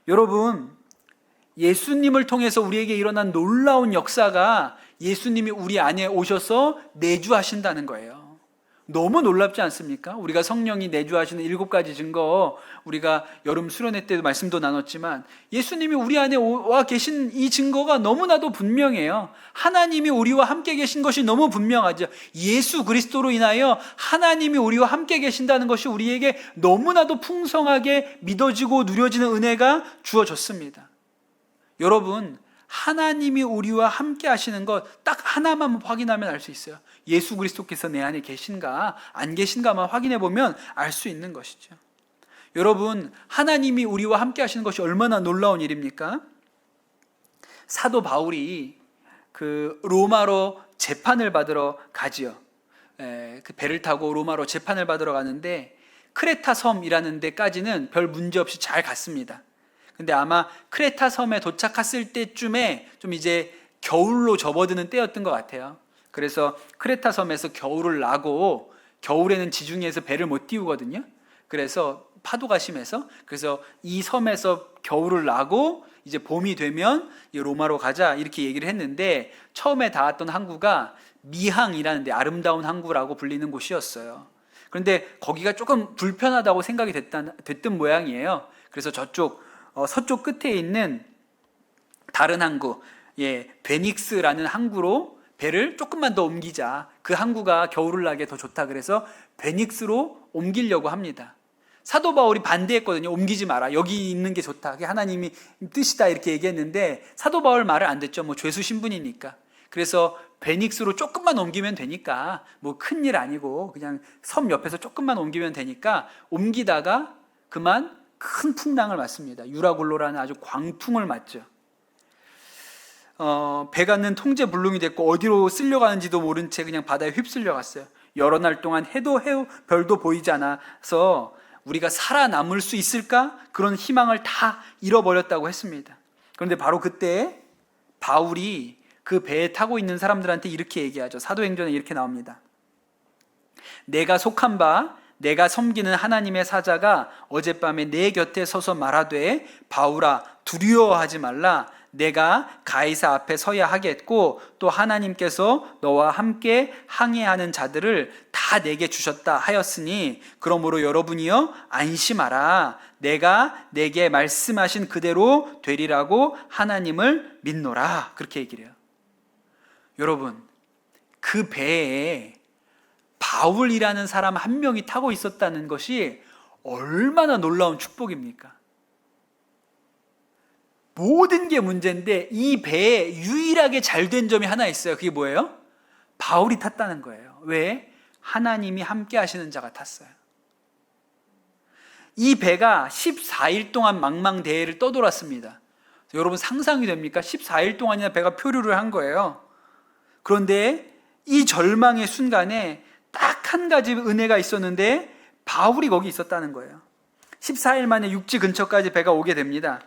여러분, 예수님을 통해서 우리에게 일어난 놀라운 역사가 예수님이 우리 안에 오셔서 내주하신다는 거예요. 너무 놀랍지 않습니까? 우리가 성령이 내주하시는 7가지 증거, 우리가 여름 수련회 때도 말씀도 나눴지만 예수님이 우리 안에 와 계신 이 증거가 너무나도 분명해요. 하나님이 우리와 함께 계신 것이 너무 분명하죠. 예수 그리스도로 인하여 하나님이 우리와 함께 계신다는 것이 우리에게 너무나도 풍성하게 믿어지고 누려지는 은혜가 주어졌습니다. 여러분, 하나님이 우리와 함께 하시는 것 딱 하나만 확인하면 알 수 있어요. 예수 그리스도께서 내 안에 계신가 안 계신가만 확인해 보면 알 수 있는 것이죠. 여러분, 하나님이 우리와 함께 하시는 것이 얼마나 놀라운 일입니까? 사도 바울이 그 로마로 재판을 받으러 가지요. 그 배를 타고 로마로 재판을 받으러 가는데 크레타 섬이라는 데까지는 별 문제 없이 잘 갔습니다. 근데 아마 크레타 섬에 도착했을 때쯤에 좀 이제 겨울로 접어드는 때였던 것 같아요. 그래서 크레타 섬에서 겨울을 나고, 겨울에는 지중해에서 배를 못 띄우거든요. 그래서 파도가 심해서, 그래서 이 섬에서 겨울을 나고 이제 봄이 되면 로마로 가자 이렇게 얘기를 했는데, 처음에 닿았던 항구가 미항이라는 데, 아름다운 항구라고 불리는 곳이었어요. 그런데 거기가 조금 불편하다고 생각이 됐던 모양이에요. 그래서 저쪽 서쪽 끝에 있는 다른 항구, 베닉스라는 항구로 배를 조금만 더 옮기자. 그 항구가 겨울을 나기에 더 좋다. 그래서 베닉스로 옮기려고 합니다. 사도 바울이 반대했거든요. 옮기지 마라. 여기 있는 게 좋다. 그게 하나님이 뜻이다. 이렇게 얘기했는데 사도 바울 말을 안 듣죠. 뭐 죄수 신분이니까. 그래서 베닉스로 조금만 옮기면 되니까, 뭐 큰일 아니고 그냥 섬 옆에서 조금만 옮기면 되니까 옮기다가 그만 큰 풍랑을 맞습니다. 유라굴로라는 아주 광풍을 맞죠. 배가는 통제불능이 됐고 어디로 쓸려가는지도 모른 채 그냥 바다에 휩쓸려 갔어요. 여러 날 동안 해도 별도 보이지 않아서 우리가 살아남을 수 있을까? 그런 희망을 다 잃어버렸다고 했습니다. 그런데 바로 그때 바울이 그 배에 타고 있는 사람들한테 이렇게 얘기하죠. 사도행전에 이렇게 나옵니다. 내가 속한 바 내가 섬기는 하나님의 사자가 어젯밤에 내 곁에 서서 말하되, 바울아 두려워하지 말라. 내가 가이사 앞에 서야 하겠고 또 하나님께서 너와 함께 항해하는 자들을 다 내게 주셨다 하였으니 그러므로 여러분이여 안심하라. 내가 내게 말씀하신 그대로 되리라고 하나님을 믿노라. 그렇게 얘기를 해요. 여러분, 그 배에 바울이라는 사람 한 명이 타고 있었다는 것이 얼마나 놀라운 축복입니까? 모든 게 문제인데 이 배에 유일하게 잘된 점이 하나 있어요. 그게 뭐예요? 바울이 탔다는 거예요. 왜? 하나님이 함께 하시는 자가 탔어요. 이 배가 14일 동안 망망대해를 떠돌았습니다. 여러분 상상이 됩니까? 14일 동안이나 배가 표류를 한 거예요. 그런데 이 절망의 순간에 딱 한 가지 은혜가 있었는데 바울이 거기 있었다는 거예요. 14일 만에 육지 근처까지 배가 오게 됩니다.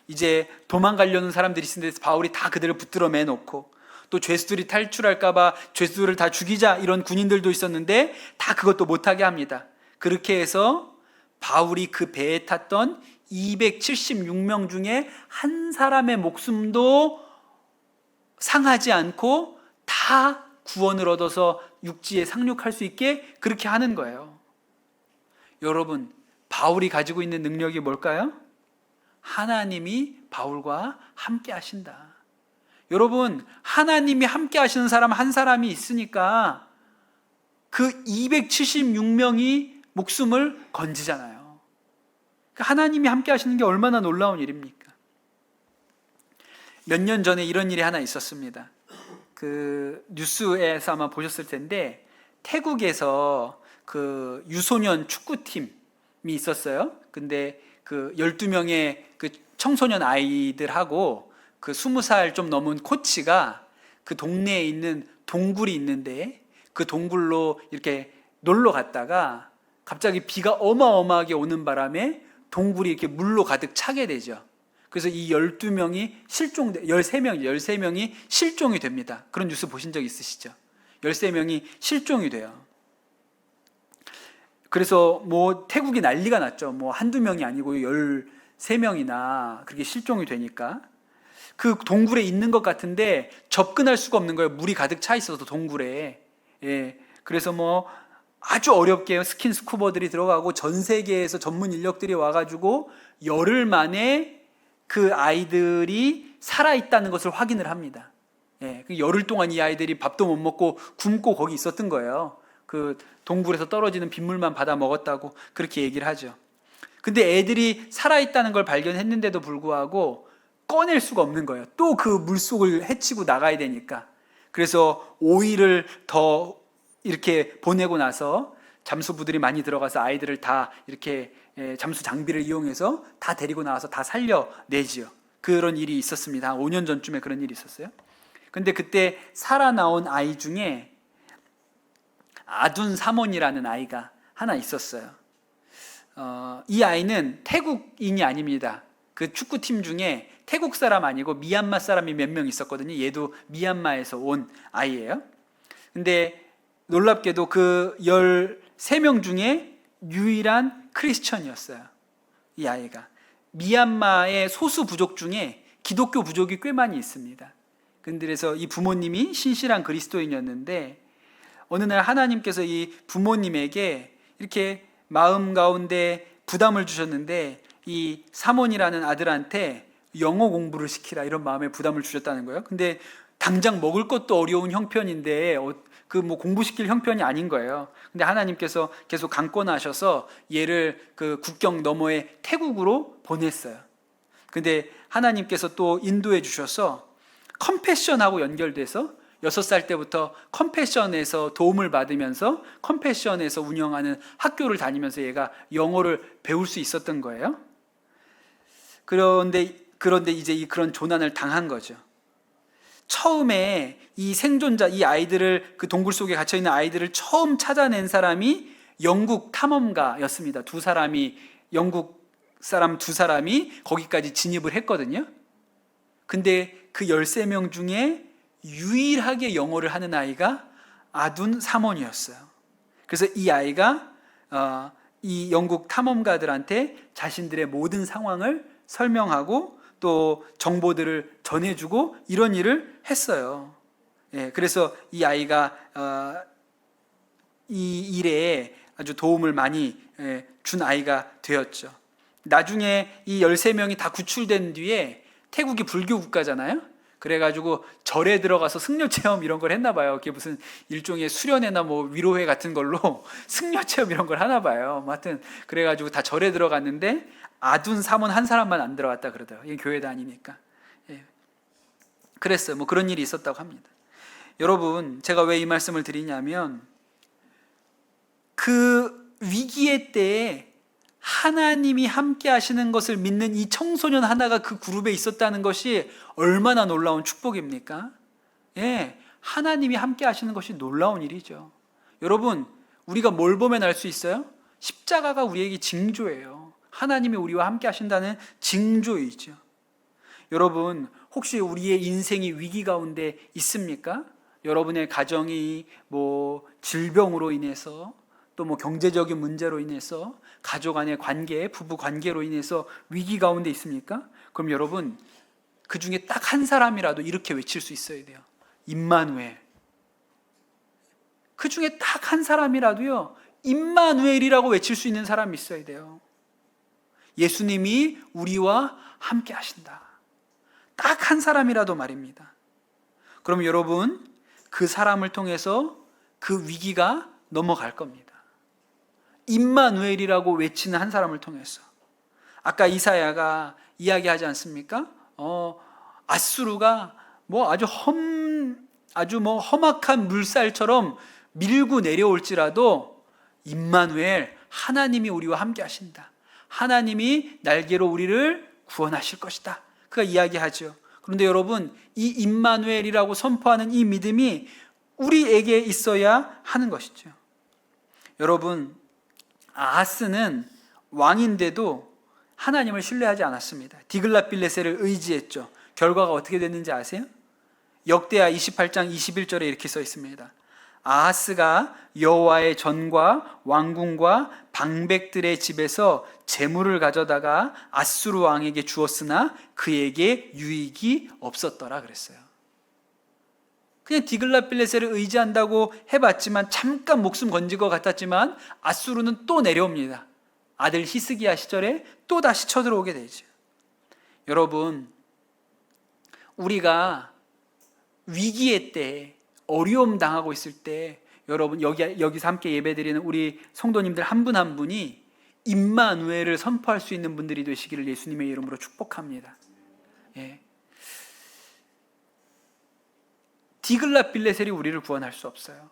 이제 도망가려는 사람들이 있는데 바울이 다 그들을 붙들어 매놓고, 또 죄수들이 탈출할까봐 죄수들을 다 죽이자 이런 군인들도 있었는데 다 그것도 못하게 합니다. 그렇게 해서 바울이 그 배에 탔던 276명 중에 한 사람의 목숨도 상하지 않고 다 구원을 얻어서 육지에 상륙할 수 있게 그렇게 하는 거예요. 여러분, 바울이 가지고 있는 능력이 뭘까요? 하나님이 바울과 함께 하신다. 여러분, 하나님이 함께 하시는 사람 한 사람이 있으니까 그 276명이 목숨을 건지잖아요. 하나님이 함께 하시는 게 얼마나 놀라운 일입니까? 몇 년 전에 이런 일이 하나 있었습니다. 그 뉴스에서 아마 보셨을 텐데, 태국에서 그 유소년 축구팀이 있었어요. 근데 그 12명의 그 청소년 아이들하고 그 20살 좀 넘은 코치가 그 동네에 있는 동굴이 있는데, 그 동굴로 이렇게 놀러 갔다가 갑자기 비가 어마어마하게 오는 바람에 동굴이 이렇게 물로 가득 차게 되죠. 그래서 이 12명이 13명이 실종이 됩니다. 그런 뉴스 보신 적 있으시죠? 13명이 실종이 돼요. 그래서 뭐 태국이 난리가 났죠. 뭐 한두 명이 아니고 13명이나 그렇게 실종이 되니까. 그 동굴에 있는 것 같은데 접근할 수가 없는 거예요. 물이 가득 차 있어서 동굴에. 예. 그래서 뭐 아주 어렵게 스킨스쿠버들이 들어가고 전 세계에서 전문 인력들이 와가지고 열흘 만에 그 아이들이 살아있다는 것을 확인을 합니다. 예. 그 열흘 동안 이 아이들이 밥도 못 먹고 굶고 거기 있었던 거예요. 그 동굴에서 떨어지는 빗물만 받아 먹었다고 그렇게 얘기를 하죠. 근데 애들이 살아있다는 걸 발견했는데도 불구하고 꺼낼 수가 없는 거예요. 또 그 물속을 헤치고 나가야 되니까. 그래서 5일을 더 이렇게 보내고 나서 잠수부들이 많이 들어가서 아이들을 다 이렇게 잠수 장비를 이용해서 다 데리고 나와서 다 살려내지요. 그런 일이 있었습니다. 한 5년 전쯤에 그런 일이 있었어요. 근데 그때 살아나온 아이 중에 아둔 사몬이라는 아이가 하나 있었어요. 이 아이는 태국인이 아닙니다. 그 축구팀 중에 태국 사람 아니고 미얀마 사람이 몇 명 있었거든요. 얘도 미얀마에서 온 아이예요. 근데 놀랍게도 그 13명 중에 유일한 크리스천이었어요. 이 아이가. 미얀마의 소수 부족 중에 기독교 부족이 꽤 많이 있습니다. 그래서 이 부모님이 신실한 그리스도인이었는데, 어느 날 하나님께서 이 부모님에게 이렇게 마음 가운데 부담을 주셨는데, 이 사몬이라는 아들한테 영어 공부를 시키라, 이런 마음에 부담을 주셨다는 거예요. 근데 당장 먹을 것도 어려운 형편인데 그 뭐 공부시킬 형편이 아닌 거예요. 근데 하나님께서 계속 강권하셔서 얘를 그 국경 너머의 태국으로 보냈어요. 근데 하나님께서 또 인도해 주셔서 컴패션하고 연결돼서 6살 때부터 컴패션에서 도움을 받으면서 컴패션에서 운영하는 학교를 다니면서 얘가 영어를 배울 수 있었던 거예요. 그런데 이제 그런 조난을 당한 거죠. 처음에 이 생존자, 이 아이들을, 그 동굴 속에 갇혀 있는 아이들을 처음 찾아낸 사람이 영국 탐험가였습니다. 영국 사람 2사람이 거기까지 진입을 했거든요. 근데 그 13명 중에 유일하게 영어를 하는 아이가 아둔 사몬이었어요. 그래서 이 아이가 이 영국 탐험가들한테 자신들의 모든 상황을 설명하고 또 정보들을 전해주고 이런 일을 했어요. 예, 그래서 이 아이가 이 일에 아주 도움을 많이 준 아이가 되었죠. 나중에 이 13명이 다 구출된 뒤에, 태국이 불교 국가잖아요. 그래가지고 절에 들어가서 승려 체험 이런 걸 했나 봐요. 그게 무슨 일종의 수련회나 뭐 위로회 같은 걸로 승려 체험 이런 걸 하나 봐요. 하여튼 그래가지고 다 절에 들어갔는데 아둔 사몬 한 사람만 안 들어갔다 그러더라고요. 이게 교회 다니니까. 예. 그랬어요. 뭐 그런 일이 있었다고 합니다. 여러분, 제가 왜 이 말씀을 드리냐면, 그 위기의 때에 하나님이 함께 하시는 것을 믿는 이 청소년 하나가 그 그룹에 있었다는 것이 얼마나 놀라운 축복입니까? 예, 하나님이 함께 하시는 것이 놀라운 일이죠. 여러분, 우리가 뭘 보면 알 수 있어요? 십자가가 우리에게 징조예요. 하나님이 우리와 함께 하신다는 징조이죠. 여러분, 혹시 우리의 인생이 위기 가운데 있습니까? 여러분의 가정이 뭐 질병으로 인해서, 또 뭐 경제적인 문제로 인해서, 가족 안의 관계, 부부 관계로 인해서 위기 가운데 있습니까? 그럼 여러분, 그 중에 딱 한 사람이라도 이렇게 외칠 수 있어야 돼요. 임마누엘. 그 중에 딱 한 사람이라도요, 임마누엘이라고 외칠 수 있는 사람이 있어야 돼요. 예수님이 우리와 함께 하신다. 딱 한 사람이라도 말입니다. 그럼 여러분, 그 사람을 통해서 그 위기가 넘어갈 겁니다. 임마누엘이라고 외치는 한 사람을 통해서. 아까 이사야가 이야기하지 않습니까? 아수르가 아주 험악한 물살처럼 밀고 내려올지라도 임마누엘, 하나님이 우리와 함께 하신다. 하나님이 날개로 우리를 구원하실 것이다. 그가 이야기하죠. 그런데 여러분, 이 임마누엘이라고 선포하는 이 믿음이 우리에게 있어야 하는 것이죠. 여러분, 아하스는 왕인데도 하나님을 신뢰하지 않았습니다. 디글랏빌레셀을 의지했죠. 결과가 어떻게 됐는지 아세요? 역대하 28장 21절에 이렇게 써 있습니다. 아하스가 여호와의 전과 왕궁과 방백들의 집에서 재물을 가져다가 아수르 왕에게 주었으나 그에게 유익이 없었더라 그랬어요. 그냥 디글랏빌레셀을 의지한다고 해봤지만 잠깐 목숨 건질 것 같았지만 아수르는 또 내려옵니다. 아들 히스기야 시절에 또 다시 쳐들어오게 되죠. 여러분, 우리가 위기의 때, 어려움 당하고 있을 때, 여러분 여기서 함께 예배드리는 우리 성도님들 한 분 한 분이 임마누엘을 선포할 수 있는 분들이 되시기를 예수님의 이름으로 축복합니다. 예. 디글랏빌레셀이 우리를 구원할 수 없어요.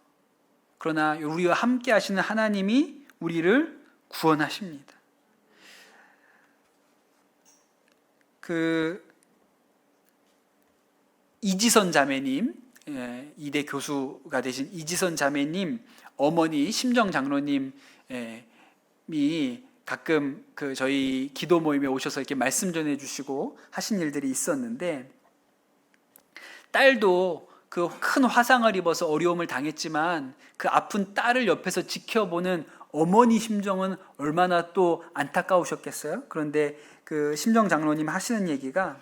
그러나 우리와 함께 하시는 하나님이 우리를 구원하십니다. 이지선 자매님, 이대 교수가 되신 이지선 자매님 어머니 심정 장로님이 가끔 저희 기도 모임에 오셔서 이렇게 말씀 전해 주시고 하신 일들이 있었는데, 딸도 그 큰 화상을 입어서 어려움을 당했지만 그 아픈 딸을 옆에서 지켜보는 어머니 심정은 얼마나 또 안타까우셨겠어요. 그런데 그 심정 장로님 하시는 얘기가,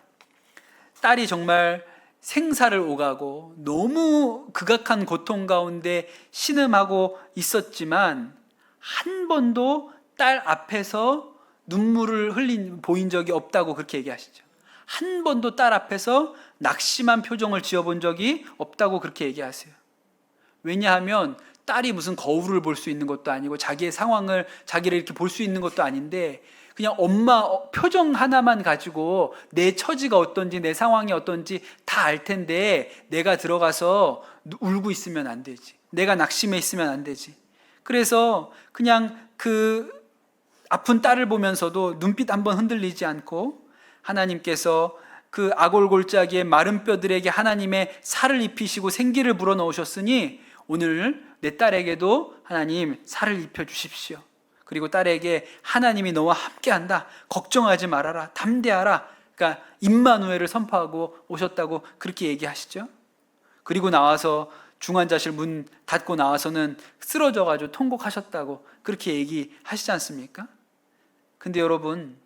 딸이 정말 생사를 오가고 너무 극악한 고통 가운데 신음하고 있었지만 한 번도 딸 앞에서 눈물을 보인 적이 없다고 그렇게 얘기하시죠. 한 번도 딸 앞에서 낙심한 표정을 지어본 적이 없다고 그렇게 얘기하세요. 왜냐하면 딸이 무슨 거울을 볼 수 있는 것도 아니고 자기의 상황을, 자기를 이렇게 볼 수 있는 것도 아닌데 그냥 엄마 표정 하나만 가지고 내 처지가 어떤지, 내 상황이 어떤지 다 알 텐데 내가 들어가서 울고 있으면 안 되지. 내가 낙심해 있으면 안 되지. 그래서 그냥 그 아픈 딸을 보면서도 눈빛 한번 흔들리지 않고, 하나님께서 그 아골골짜기의 마른 뼈들에게 하나님의 살을 입히시고 생기를 불어넣으셨으니 오늘 내 딸에게도 하나님 살을 입혀주십시오. 그리고 딸에게 하나님이 너와 함께한다, 걱정하지 말아라, 담대하라, 그러니까 임마누엘을 선포하고 오셨다고 그렇게 얘기하시죠. 그리고 나와서 중환자실 문 닫고 나와서는 쓰러져가지고 통곡하셨다고 그렇게 얘기하시지 않습니까? 근데 여러분,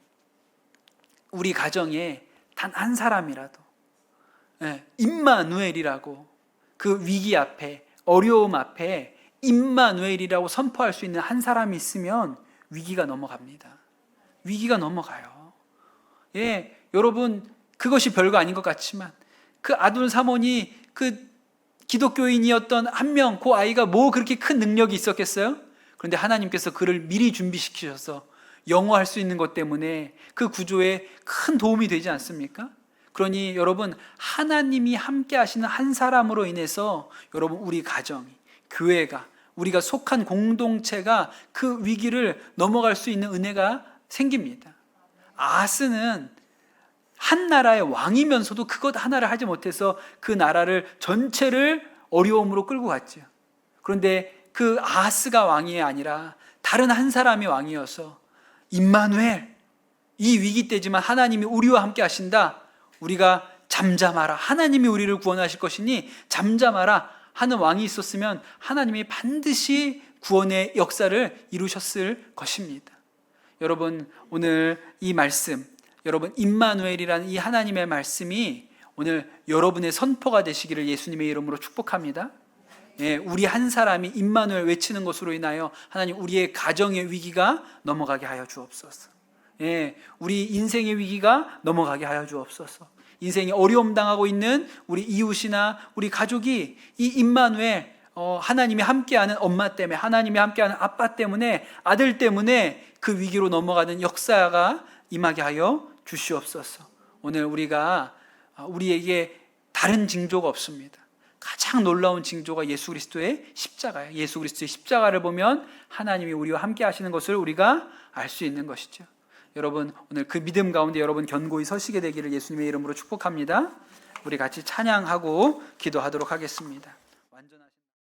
우리 가정에 단 한 사람이라도 임마누엘이라고, 그 위기 앞에, 어려움 앞에 임마누엘이라고 선포할 수 있는 한 사람이 있으면 위기가 넘어갑니다. 위기가 넘어가요. 예, 여러분, 그것이 별거 아닌 것 같지만 그 아둔 사모니, 그 기독교인이었던 한 명, 그 아이가 뭐 그렇게 큰 능력이 있었겠어요? 그런데 하나님께서 그를 미리 준비시키셔서 영어할 수 있는 것 때문에 그 구조에 큰 도움이 되지 않습니까? 그러니 여러분, 하나님이 함께 하시는 한 사람으로 인해서 여러분, 우리 가정이, 교회가, 우리가 속한 공동체가 그 위기를 넘어갈 수 있는 은혜가 생깁니다. 아하스는 한 나라의 왕이면서도 그것 하나를 하지 못해서 그 나라를 전체를 어려움으로 끌고 갔죠. 그런데 그 아하스가 왕이 아니라 다른 한 사람이 왕이어서 임마누엘, 이 위기 때지만 하나님이 우리와 함께 하신다, 우리가 잠잠하라, 하나님이 우리를 구원하실 것이니 잠잠하라 하는 왕이 있었으면 하나님이 반드시 구원의 역사를 이루셨을 것입니다. 여러분, 오늘 이 말씀, 여러분 임마누엘이라는 이 하나님의 말씀이 오늘 여러분의 선포가 되시기를 예수님의 이름으로 축복합니다. 예, 우리 한 사람이 임마누엘 외치는 것으로 인하여 하나님 우리의 가정의 위기가 넘어가게 하여 주옵소서. 예, 우리 인생의 위기가 넘어가게 하여 주옵소서. 인생에 어려움 당하고 있는 우리 이웃이나 우리 가족이 이 임마누엘, 하나님이 함께하는 엄마 때문에, 하나님이 함께하는 아빠 때문에, 아들 때문에 그 위기로 넘어가는 역사가 임하게 하여 주시옵소서. 오늘 우리에게 다른 징조가 없습니다. 가장 놀라운 징조가 예수 그리스도의 십자가예요. 예수 그리스도의 십자가를 보면 하나님이 우리와 함께 하시는 것을 우리가 알 수 있는 것이죠. 여러분, 오늘 그 믿음 가운데 여러분 견고히 서시게 되기를 예수님의 이름으로 축복합니다. 우리 같이 찬양하고 기도하도록 하겠습니다. 완전하신